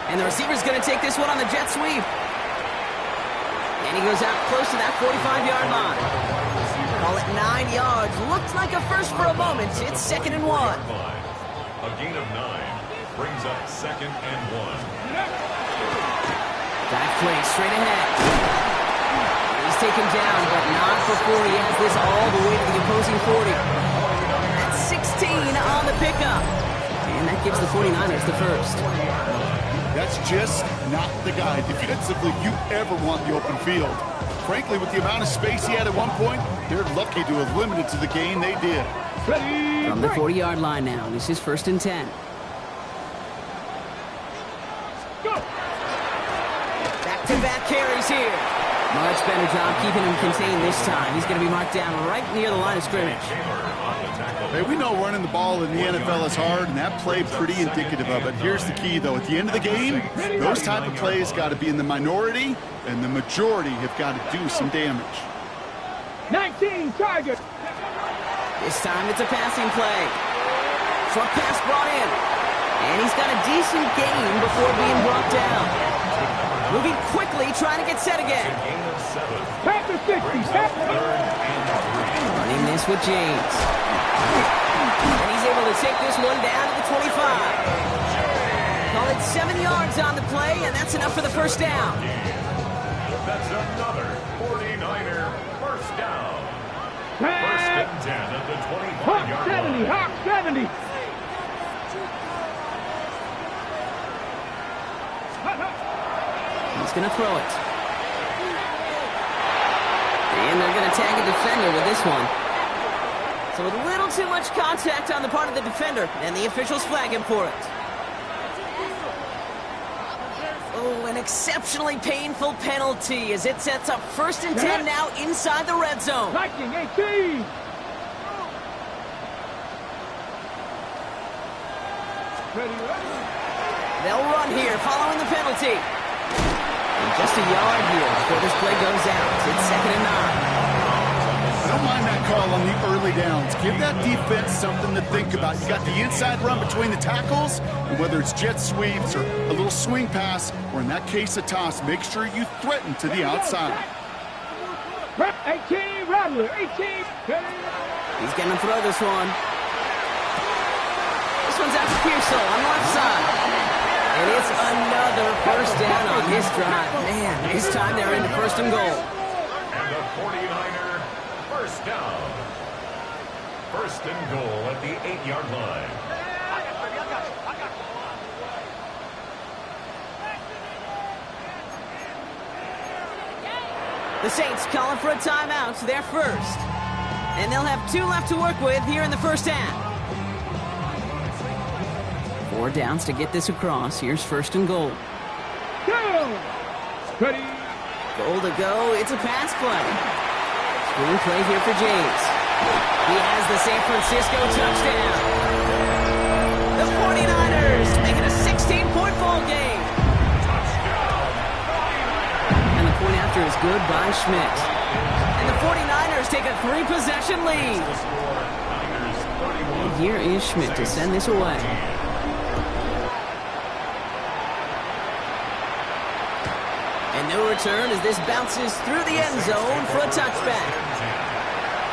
And the receiver's going to take this one on the jet sweep. And he goes out close to that 45-yard line. Call it 9 yards. Looks like a first for a moment. It's 2nd and 1. A gain of 9 brings up 2nd and 1. Dive play straight ahead. He's taken down, but not before he has this all the way to the opposing 40. That's 16 on the pickup. And that gives the 49ers the first. That's just not the guy defensively you ever want the open field. Frankly, with the amount of space he had at one point, they're lucky to have limited to the gain they did. From the 40-yard line now, this is 1st and 10. Back-to-back carries here. Much better job keeping him contained this time. He's going to be marked down right near the line of scrimmage. Hey, we know running the ball in the NFL is hard, and that play pretty indicative of it. Here's the key, though. At the end of the game, those type of plays got to be in the minority, and the majority have got to do some damage. 19, target. This time it's a passing play. Short pass brought in. And he's got a decent gain before being brought down. Moving quickly, trying to get set again. Panther 60. Running this with James. And he's able to take this one down to the 25. Call it 7 yards on the play, and that's enough for the first down. That's another 49er first down. 1st and 10 at the 25-yard line. Hawk 70. He's going to throw it. And they're going to tag a defender with this one. So a little too much contact on the part of the defender, and the officials flag him for it. Oh, an exceptionally painful penalty as it sets up 1st and 10 now inside the red zone. Viking 18. They'll run here following the penalty. And just a yard here before this play goes out. It's 2nd and 9. I don't mind that call on the early downs. Give that defense something to think about. You got the inside run between the tackles, and whether it's jet sweeps or a little swing pass, or in that case a toss, make sure you threaten to the outside. 18, Rattler, 18. He's going to throw this one. This one's out to Pearsall on the left side. And it's another first down on this drive. Man, this time they're into 1st and goal. And the 49er first down. 1st and goal at the 8-yard line. The Saints calling for a timeout, so they're first. And they'll have 2 left to work with here in the first half. 4 downs to get this across. Here's 1st and goal. Ready. Goal to go. It's a pass play. Screen play here for James. He has the San Francisco touchdown. The 49ers make it a 16-point ball game. And the point after is good by Schmidt. And the 49ers take a 3-possession lead. And here is Schmidt to send this away. And no return as this bounces through the end zone for a touchback.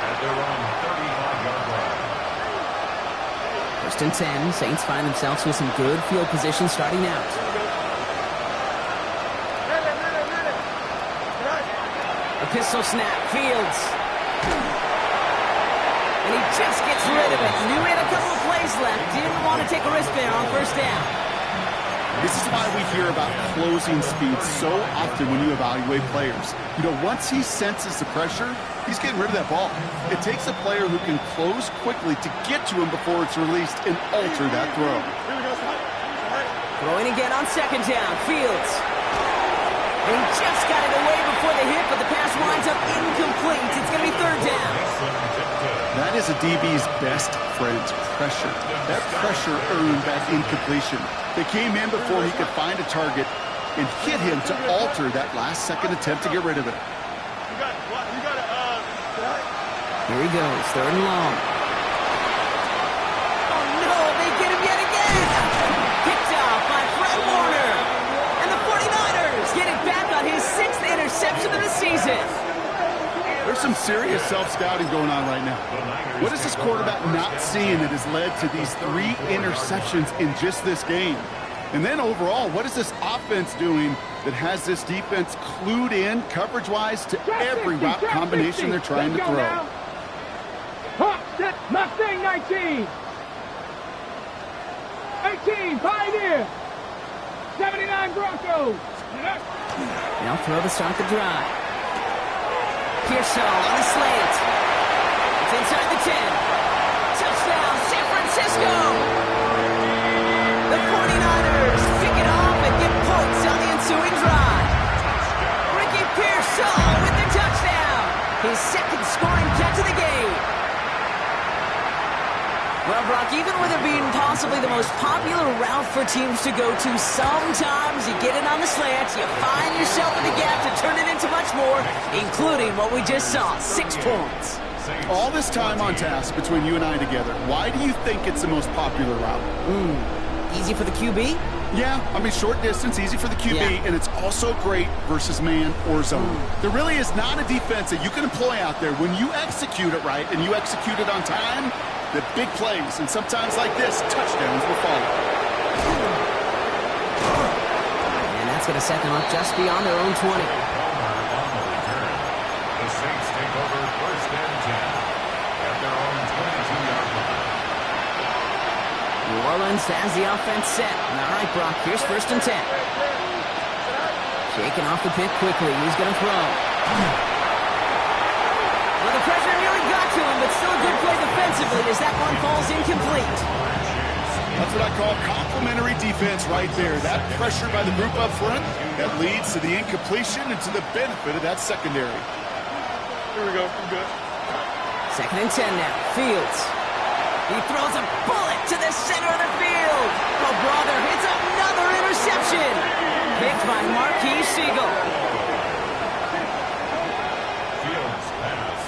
At their own 35-yard line. The First and 10. Saints find themselves with some good field position starting out. A pistol snap. Fields. And he just gets rid of it. Knew he had a couple of plays left. Didn't want to take a risk there on first down. This is why we hear about closing speed so often when you evaluate players. You know, once he senses the pressure, he's getting rid of that ball. It takes a player who can close quickly to get to him before it's released and alter that throw. Throwing again on second down. Fields. And he just got it away before the hit, but the pass winds up incomplete. It's going to be third down. That is a DB's best friend, pressure. That pressure earned that incompletion. They came in before he could find a target and hit him to alter that last-second attempt to get rid of it. Here he goes, third and long. Oh, no, they get him yet again. Picked off by Fred Warner. And the 49ers get it back on his 6th interception of the season. There's some serious self-scouting going on right now. What is this quarterback not seeing that has led to these 3 interceptions in just this game? And then overall, what is this offense doing that has this defense clued in coverage-wise to every route combination they're trying to throw? Mustang 19. 18, Pioneer. 79 Broncos. Now throw to start the drive. Pearsall on the slant. It's inside the 10. Touchdown, San Francisco. The 49ers pick it off and get points on the ensuing drive. Ricky Pearsall with the touchdown. His second scoring catch of the game. Well, Brock, even with it being possibly the most popular route for teams to go to, sometimes you get it on the slant, you find yourself in the gap to turn it into much more, including what we just saw, 6 points. All this time on task between you and I together, why do you think it's the most popular route? Easy for the QB? Yeah, I mean, short distance, easy for the QB, Yeah. and it's also great versus man or zone. There really is not a defense that you can employ out there. When you execute it right and you execute it on time, the big plays, and sometimes like this, touchdowns will follow. And that's going to set them up just beyond their own 20. The Saints take over first and 10 at their own 22-yard line. New Orleans has the offense set. All right, Brock, here's first and 10. Shaking off the pick quickly. He's going to throw. Well, the pressure nearly got to him, but still a good play defensively as that one falls incomplete. That's what I call complementary defense right there. That pressure by the group up front, that leads to the incompletion and to the benefit of that secondary. Here we go. I'm good. Second and 10 now. Fields. He throws a bullet to the center of the field. Oh, brother, it's another interception. Picked by Marquis Siegel. Fields pass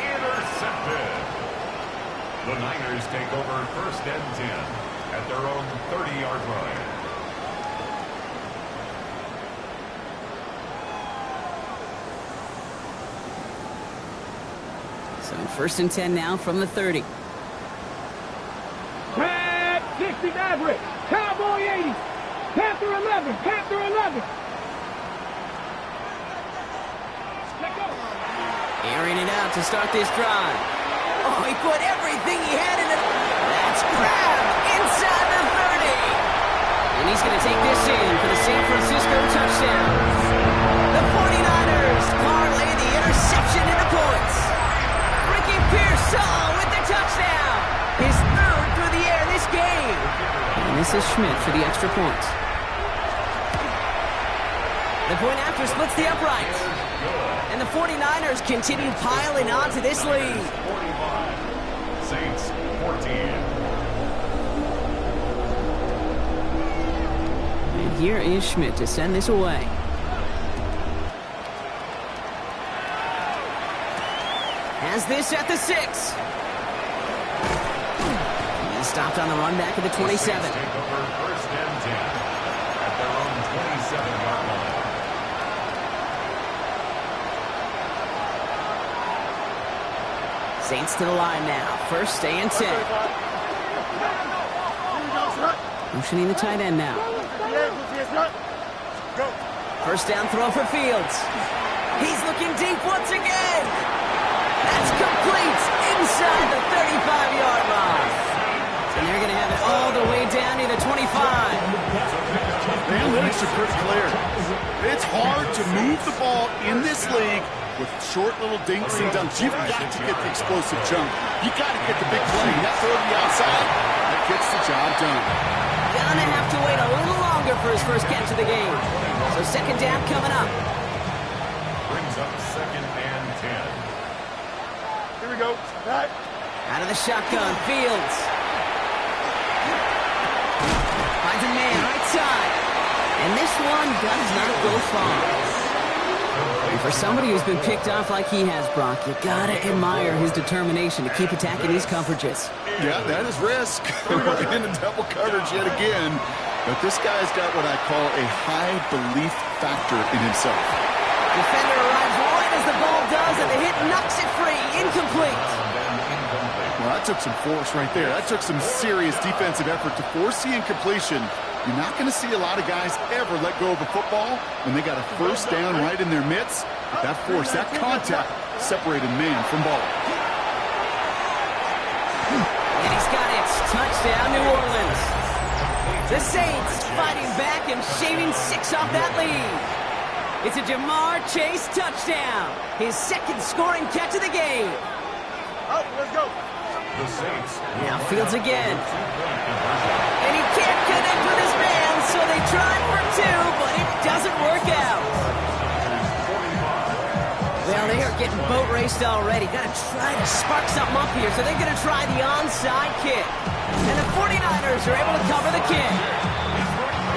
intercepted. The Niners take over first and 10 at their own 30-yard line. So first and 10 now from the 30. Red 60 Maverick. Cowboy 80. Panther 11. Panther 11. Let go. Airing it out to start this drive. Oh, he put everything he had in it. That's Crab inside the 30. And he's going to take this in for the San Francisco touchdown. The 49ers parlay the interception into points. Ricky Pearsall with the touchdown. His third through the air this game. And this is Schmidt for the extra point. The point after splits the uprights. And the 49ers continue piling on to this lead. 45. Saints 14. And here is Schmidt to send this away. Has this at the 6. He's stopped on the run back at the 27. The Saints take over first and 10 at their own 27-yard line. Saints to the line now. First and 10. Motioning the tight end now. First down throw for Fields. He's looking deep once again. That's complete inside the 35-yard line. And they're going to have it all the way down to the 25. The analytics are pretty clear. It's hard to move the ball in this league with short little dinks and dunks. You've got to get the explosive jump. You got to get the big play. That throw to the outside, that gets the job done. Gonna have to wait a little longer for his first catch of the game. So second down coming up. Brings up second and 10. Here we go. Back. Out of the shotgun, Fields. Finds a man right side. And this one does not go far. And for somebody who's been picked off like he has, Brock, you gotta admire his determination to keep attacking these coverages. Yeah, that is risk. We're in double coverage yet again. But this guy's got what I call a high belief factor in himself. Defender arrives right as the ball does, and the hit knocks it free. Incomplete. Well, that took some force right there. That took some serious defensive effort to force the incompletion. You're not going to see a lot of guys ever let go of a football when they got a first down right in their midst. But that force, that contact, separated man from ball. And he's got it. Touchdown, New Orleans. The Saints fighting back and shaving 6 off that lead. It's a Jamar Chase touchdown. His second scoring catch of the game. Up, let's go. The Saints. Now Fields again. And he can't connect with his man, so they tried for 2, but it doesn't work out. Well, they are getting boat raced already. Got to try to spark something up here, so they're going to try the onside kick. And the 49ers are able to cover the kick.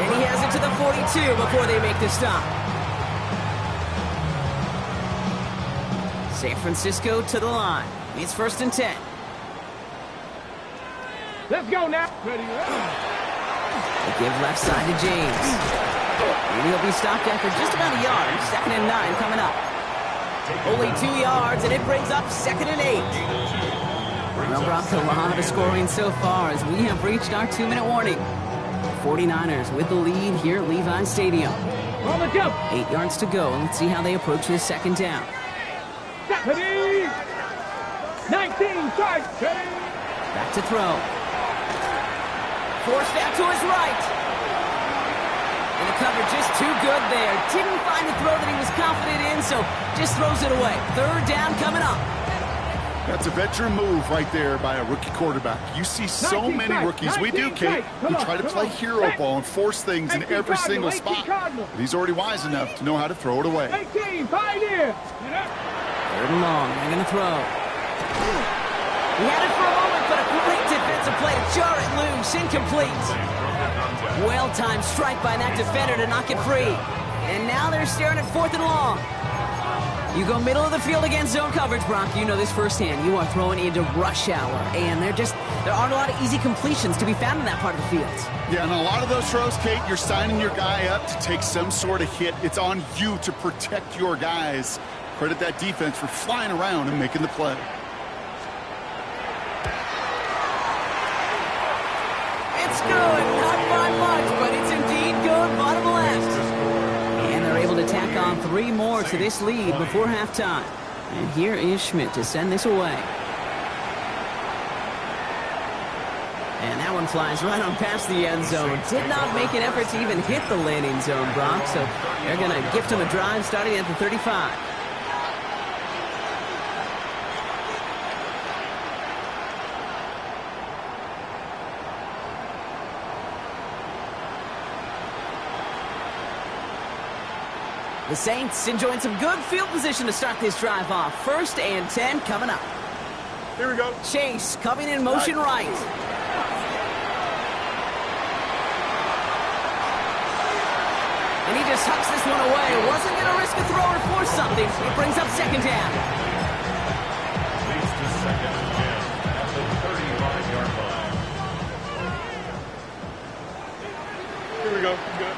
And he has it to the 42 before they make the stop. San Francisco to the line. It's first and 10. Let's go now. Ready? They give left side to James. And he'll be stopped after just about a yard. Second and 9 coming up. Only 2 yards, and it brings up second and 8. Well, Brock, a lot of scoring so far as we have reached our 2-minute warning. 49ers with the lead here at Levi's Stadium. On the jump. 8 yards to go. Let's see how they approach this second down. Ready? 19, strike. Ready? Back to throw. Forced out to his right. And the cover just too good there. Didn't find the throw that he was confident in, so just throws it away. Third down coming up. That's a veteran move right there by a rookie quarterback. You see so many rookies, we do, Kate, who try to play hero ball and force things in every single spot. But he's already wise enough to know how to throw it away. 18, Pioneer. Third and long. They're going to throw. He had it for a moment, but a great defensive play to jar it loose. Incomplete. Well-timed strike by that defender to knock it free. And now they're staring at fourth and long. You go middle of the field against zone coverage, Brock. You know this firsthand. You are throwing into rush hour. And there aren't a lot of easy completions to be found in that part of the field. Yeah, and a lot of those throws, Kate, you're signing your guy up to take some sort of hit. It's on you to protect your guys. Credit that defense for flying around and making the play. It's good. Not by much, but it's indeed good. Bottom left. And they're able to tack on 3 more to this lead before halftime. And here is Schmidt to send this away. And that one flies right on past the end zone. Did not make an effort to even hit the landing zone, Brock. So they're going to gift him a drive starting at the 35. The Saints enjoying some good field position to start this drive off. First and 10 coming up. Here we go. Chase coming in motion right. And he just hucks this one away. Wasn't going to risk a throw or force something. It brings up second down. Leads to second and 10 at the 35-yard line. Here we go. Good.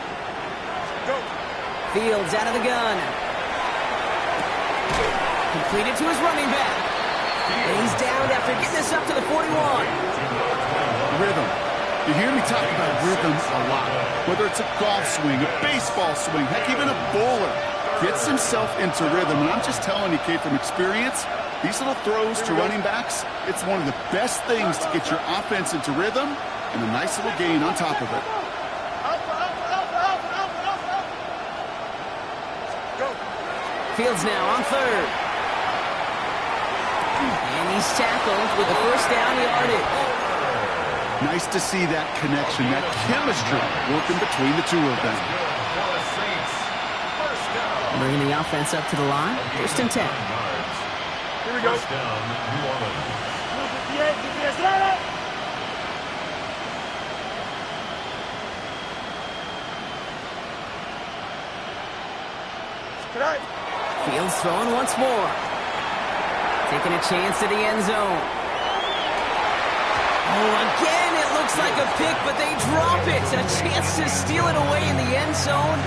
Go. Fields out of the gun. Completed to his running back. And he's down after getting this up to the 41. Rhythm. You hear me talk about rhythm a lot. Whether it's a golf swing, a baseball swing, heck, even a bowler gets himself into rhythm. And I'm just telling you, Kate, from experience, these little throws to running backs, it's one of the best things to get your offense into rhythm and a nice little gain on top of it. Fields now on third. And he's tackled with the first down yardage. Nice to see that connection, that chemistry working between the two of them. Bringing the offense up to the line. First and 10. Here we go. First down, New Orleans. Fields throwing once more. Taking a chance to the end zone. Oh, again, it looks like a pick, but they drop it. A chance to steal it away in the end zone.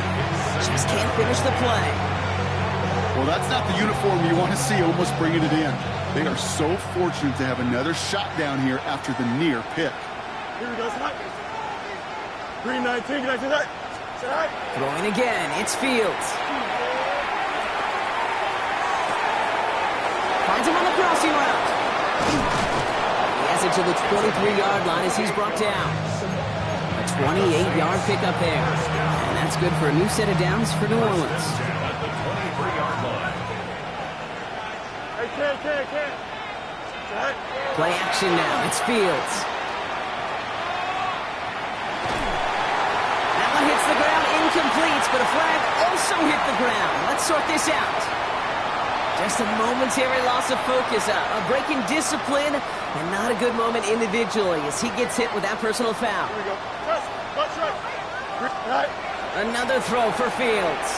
Just can't finish the play. Well, that's not the uniform you want to see almost bringing it in. They are so fortunate to have another shot down here after the near pick. Here we go, tonight. 319, tonight. Throwing again, it's Fields. Finds him on the crossing route. He has it to the 23-yard line as he's brought down. A 28-yard pickup there. And that's good for a new set of downs for New Orleans. At the 23-yard line. Hey, Play action now. It's Fields. That one hits the ground, incomplete, but a flag also hit the ground. Let's sort this out. Just a momentary loss of focus, a break in discipline, and not a good moment individually as he gets hit with that personal foul. Here we go. That's right. Another throw for Fields.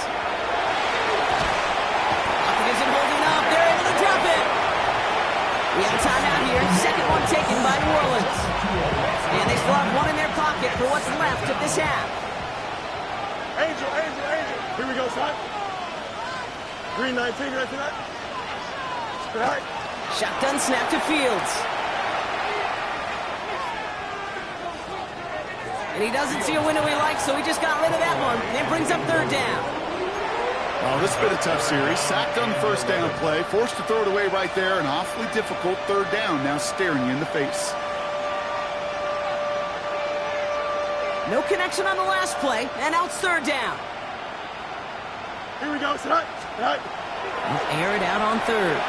Lockett isn't holding up. They're able to drop it. We have a timeout here. Second one taken by New Orleans. And they still have one in their pocket for what's left of this half. Angel. Here we go, son. 319, tonight. Shotgun snap to Fields. And he doesn't see a window he likes, so he just got rid of that one. And brings up third down. Oh, this has been a tough series. Sacked on the first down play, forced to throw it away right there. An awfully difficult third down now staring you in the face. No connection on the last play, and now it's third down. Here we go, tonight. He'll air it out on third.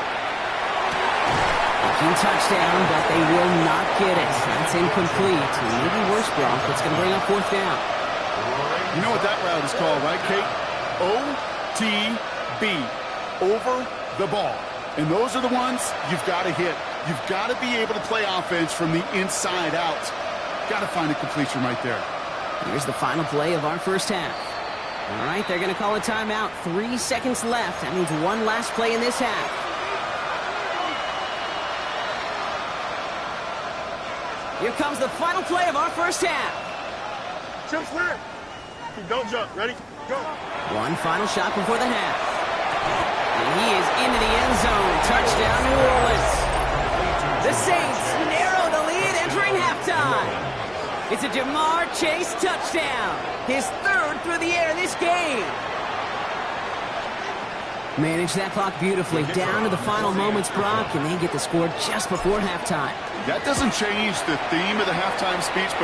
Looking touchdown, but they will not get it. That's incomplete. Maybe worse, Brock. It's going to bring up fourth down. You know what that route is called, right, Kate? OTB. Over the ball. And those are the ones you've got to hit. You've got to be able to play offense from the inside out. Got to find a completion right there. Here's the final play of our first half. All right, they're going to call a timeout. 3 seconds left. That means one last play in this half. Here comes the final play of our first half. Jump clear. Don't jump. Ready? Go. One final shot before the half. And he is into the end zone. Touchdown, New Orleans. The Saints narrow the lead entering halftime. It's a Jamar Chase touchdown. His third through the air this game. Managed that clock beautifully down to the final moments, Brock, and they get the score just before halftime. That doesn't change the theme of the halftime speech, but